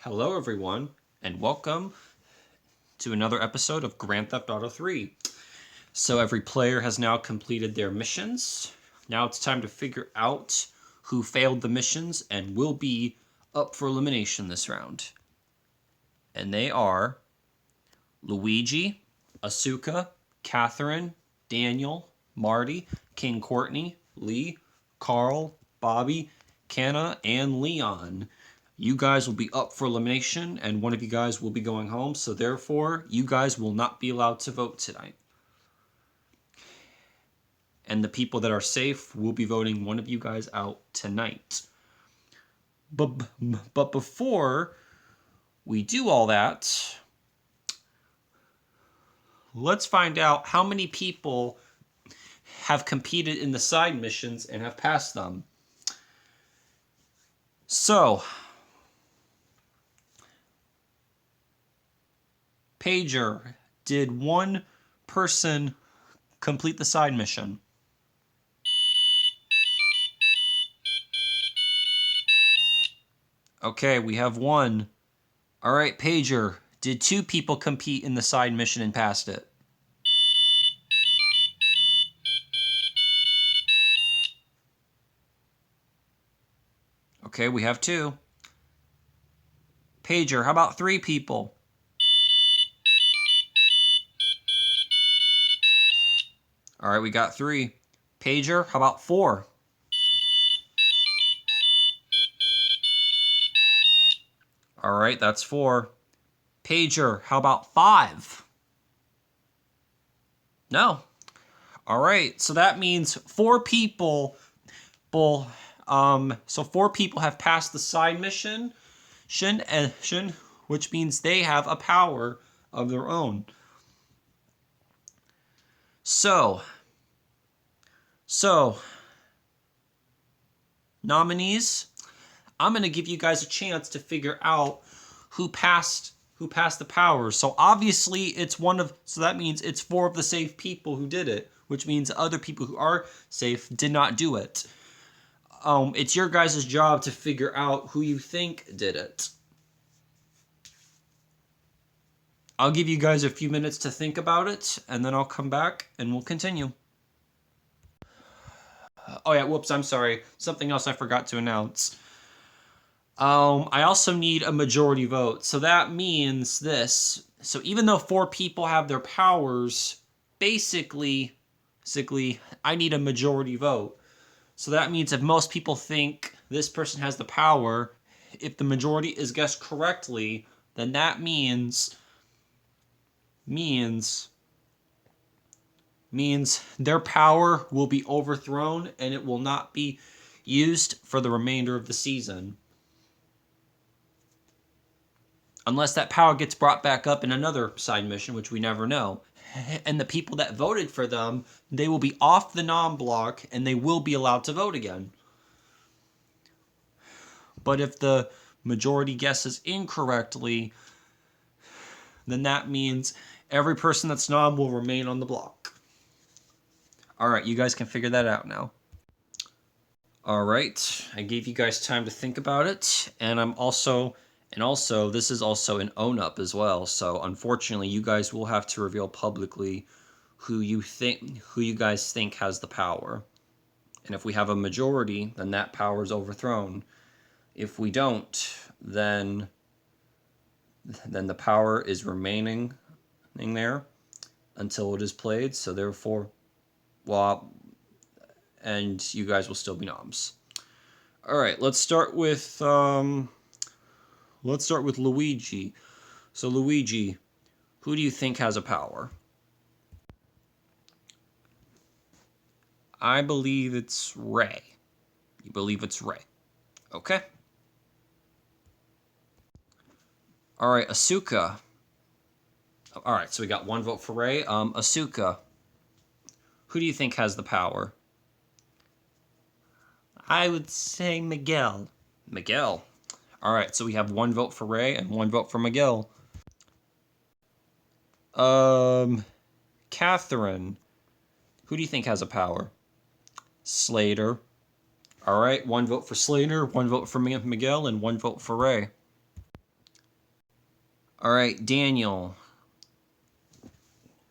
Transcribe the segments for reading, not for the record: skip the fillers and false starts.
Hello everyone, and welcome to another episode of Grand Theft Auto 3. So every player has now completed their missions. Now it's time to figure out who failed the missions and will be up for elimination this round. And they are Luigi, Asuka, Catherine, Daniel, Marty, King Courtney, Lee, Carl, Bobby, Canna, and Leon. You guys will be up for elimination, and one of you guys will be going home, so therefore, you guys will not be allowed to vote tonight. And the people that are safe will be voting one of you guys out tonight. But before we do all that, let's find out how many people have competed in the side missions and have passed them. So, Pager, did one person complete the side mission? Okay, we have one. All right, Pager, did two people compete in the side mission and passed it? Okay, we have two. Pager, how about three people? All right, we got three. Pager, how about four? All right, that's four. Pager, how about five? No. All right, so that means four people. So four people have passed the side mission, which means they have a power of their own. So nominees, I'm going to give you guys a chance to figure out who passed the powers. So obviously it's so that means it's four of the safe people who did it, which means other people who are safe did not do it. It's your guys' job to figure out who you think did it. I'll give you guys a few minutes to think about it, and then I'll come back and we'll continue. Oh yeah, whoops, I'm sorry. Something else I forgot to announce. I also need a majority vote. So that means this. So even though four people have their powers, basically, I need a majority vote. So that means if most people think this person has the power, if the majority is guessed correctly, then that means their power will be overthrown and it will not be used for the remainder of the season. Unless that power gets brought back up in another side mission, which we never know. And the people that voted for them, they will be off the nom block and they will be allowed to vote again. But if the majority guesses incorrectly, then that means every person that's nom will remain on the block. All right, you guys can figure that out now. All right, I gave you guys time to think about it, and this is also an own-up as well. So unfortunately, you guys will have to reveal publicly who you guys think has the power. And if we have a majority, then that power is overthrown. If we don't, then the power is remaining there until it is played. So therefore, and you guys will still be noms. All right, let's start with Luigi. So Luigi, who do you think has a power? I believe it's Ray. You believe it's Ray. Okay. All right, Asuka. All right, so we got one vote for Ray. Asuka, who do you think has the power? I would say Miguel. Miguel. All right, so we have one vote for Ray and one vote for Miguel. Catherine, who do you think has a power? Slater. All right, one vote for Slater, one vote for Miguel, and one vote for Ray. All right, Daniel.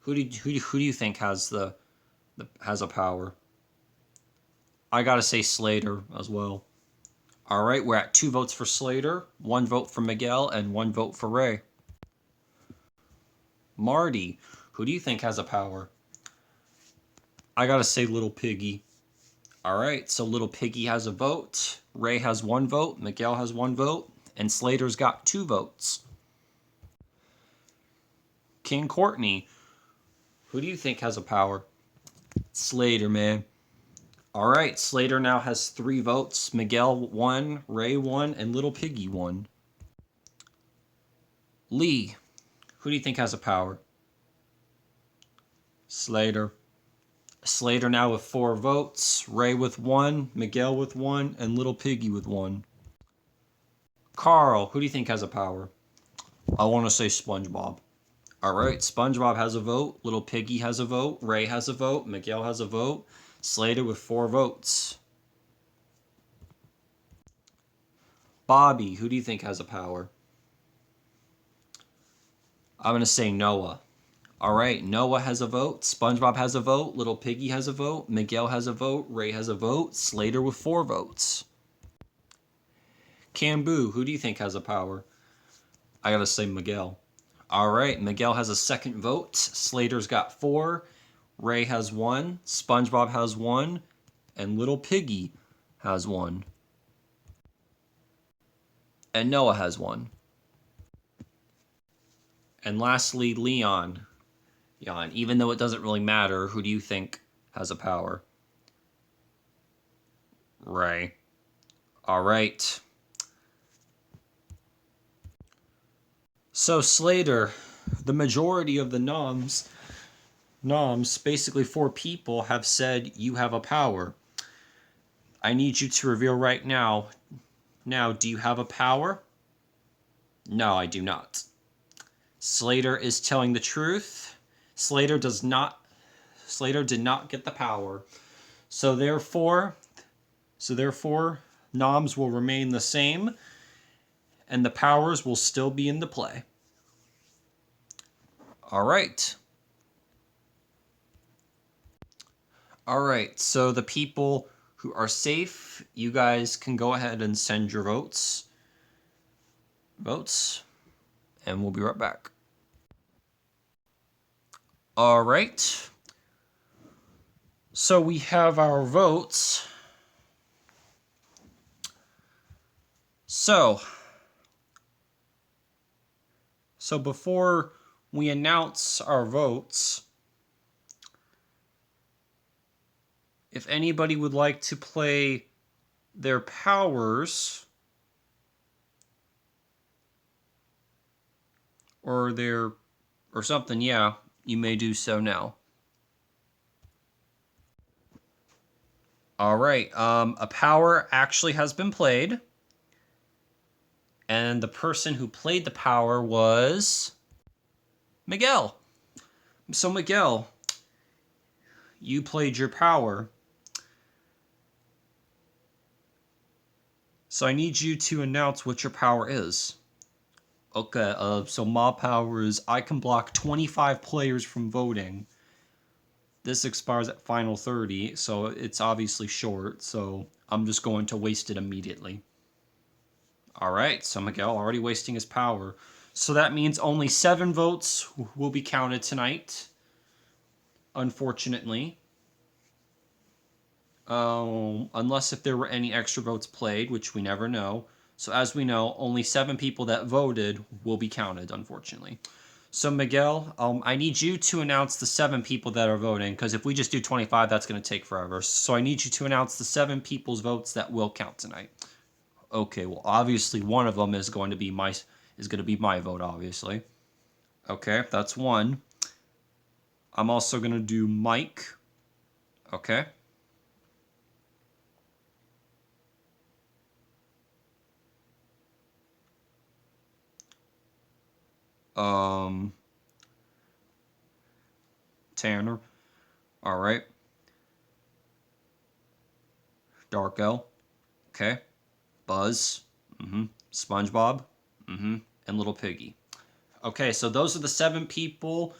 Who do you think has has a power? I gotta say Slater as well. All right, we're at 2 votes for Slater, 1 vote for Miguel, and 1 vote for Ray. Marty, who do you think has a power? I gotta say Little Piggy. All right, so Little Piggy has a vote, Ray has 1 vote, Miguel has 1 vote, and Slater's got 2 votes. King Courtney, who do you think has a power? Slater, man. All right, Slater now has 3 votes. Miguel 1, Ray 1, and Little Piggy 1. Lee, who do you think has a power? Slater. Slater now with 4 votes. Ray with 1, Miguel with 1, and Little Piggy with 1. Carl, who do you think has a power? I want to say SpongeBob. All right, SpongeBob has a vote. Little Piggy has a vote. Ray has a vote. Miguel has a vote. Slater with 4 votes. Bobby, who do you think has a power? I'm going to say Noah. All right, Noah has a vote. SpongeBob has a vote. Little Piggy has a vote. Miguel has a vote. Ray has a vote. Slater with 4 votes. Cambu, who do you think has a power? I got to say Miguel. All right, Miguel has a 2nd vote. Slater's got 4. Ray has 1. SpongeBob has 1. And Little Piggy has 1. And Noah has 1. And lastly, Leon. Even though it doesn't really matter, who do you think has a power? Ray. All right. So Slater, the majority of the noms, basically 4 people, have said you have a power. I need you to reveal right now. Now, do you have a power? No, I do not. Slater is telling the truth. Slater did not get the power. So therefore, noms will remain the same, and the powers will still be in the play. All right. All right, so the people who are safe, you guys can go ahead and send your votes. And we'll be right back. All right. So we have our votes. So before we announce our votes, if anybody would like to play their powers or something, yeah, you may do so now. All right, a power actually has been played. And the person who played the power was Miguel. So Miguel, you played your power. So I need you to announce what your power is. Okay, so my power is I can block 25 players from voting. This expires at final 30, so it's obviously short, so I'm just going to waste it immediately. All right, so Miguel already wasting his power. So that means only 7 votes will be counted tonight, unfortunately. Unless if there were any extra votes played, which we never know. So as we know, only 7 people that voted will be counted, unfortunately. So Miguel, I need you to announce the 7 people that are voting, because if we just do 25, that's going to take forever. So I need you to announce the 7 people's votes that will count tonight. Okay, well, obviously one of them is going to be my vote, obviously. Okay, that's 1. I'm also going to do Mike. Okay. Tanner. All right. Darko. Okay. Buzz. SpongeBob. And Little Piggy. Okay, so those are the 7 people.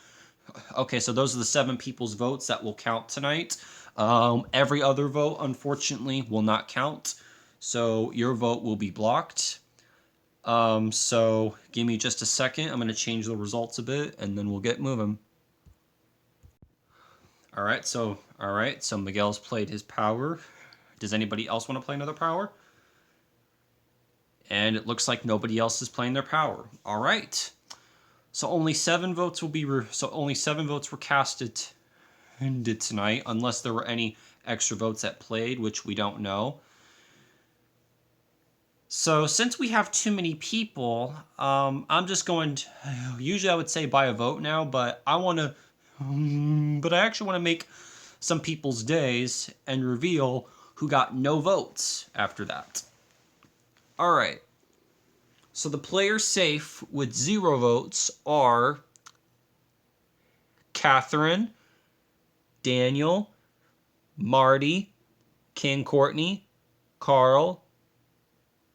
Okay, so those are the 7 people's votes that will count tonight. Every other vote, unfortunately, will not count. So your vote will be blocked. So give me just a second. I'm going to change the results a bit, and then we'll get moving. All right, so Miguel's played his power. Does anybody else want to play another power? And it looks like nobody else is playing their power. All right. So only 7 votes will be only 7 votes were casted tonight, unless there were any extra votes that played, which we don't know. So since we have too many people, I'm just going to, usually I would say by a vote now, but I actually want to make some people's days and reveal who got no votes after that. All right. So the players safe with 0 votes are Catherine, Daniel, Marty, King Courtney, Carl,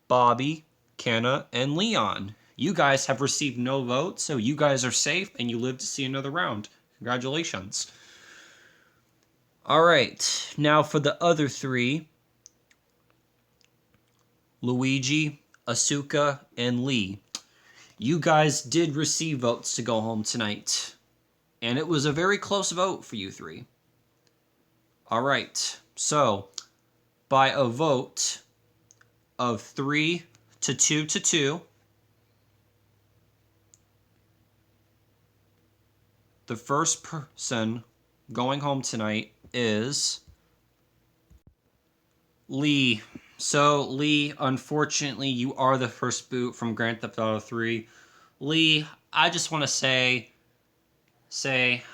Bobby, Kenna, and Leon. You guys have received no votes, so you guys are safe and you live to see another round. Congratulations. All right, now for the other 3, Luigi, Asuka, and Lee. You guys did receive votes to go home tonight, and it was a very close vote for you 3. All right, so by a vote of 3 to 2 to 2, the first person going home tonight is Lee. So Lee, unfortunately, you are the first boot from Grand Theft Auto 3. Lee, I just want to say,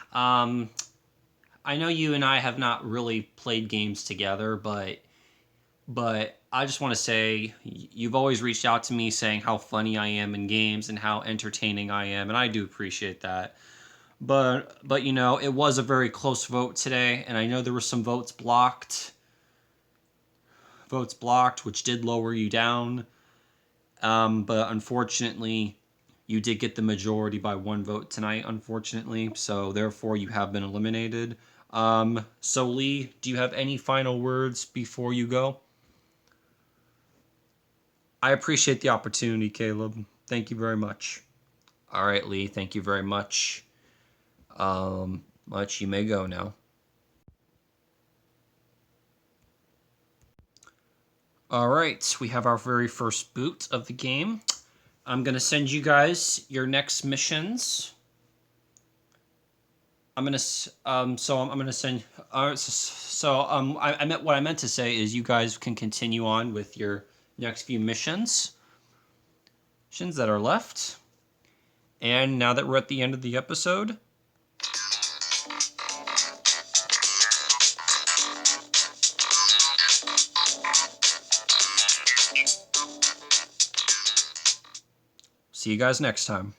I know you and I have not really played games together, but I just want to say you've always reached out to me saying how funny I am in games and how entertaining I am, and I do appreciate that. But you know, it was a very close vote today, and I know there were some votes blocked, which did lower you down. But unfortunately, you did get the majority by 1 vote tonight, unfortunately. So therefore, you have been eliminated. So Lee, do you have any final words before you go? I appreciate the opportunity, Caleb. Thank you very much. All right, Lee, thank you very much. You may go now. All right, we have our very first boot of the game. I'm gonna send you guys your next missions. I'm gonna send. I meant what I meant to say is you guys can continue on with your next few missions that are left. And now that we're at the end of the episode, see you guys next time.